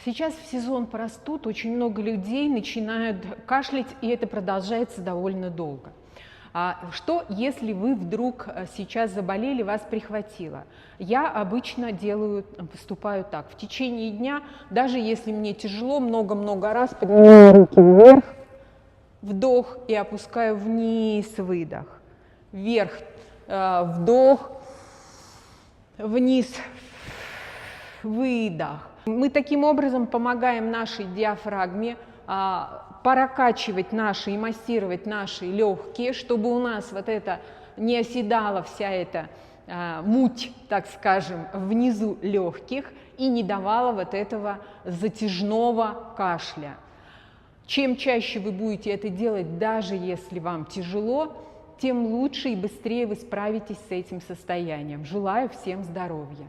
Сейчас в сезон простуд очень много людей начинают кашлять, и это продолжается довольно долго. Что, если вы вдруг сейчас заболели, вас прихватило? Я обычно поступаю так. В течение дня, даже если мне тяжело, много-много раз поднимаю руки вверх, вдох и опускаю вниз, выдох. Вверх, вдох, вниз, выдох. Мы таким образом помогаем нашей диафрагме прокачивать наши и массировать наши легкие, чтобы у нас вот это не оседала вся эта муть, так скажем, внизу легких и не давала вот этого затяжного кашля. Чем чаще вы будете это делать, даже если вам тяжело, тем лучше и быстрее вы справитесь с этим состоянием. Желаю всем здоровья.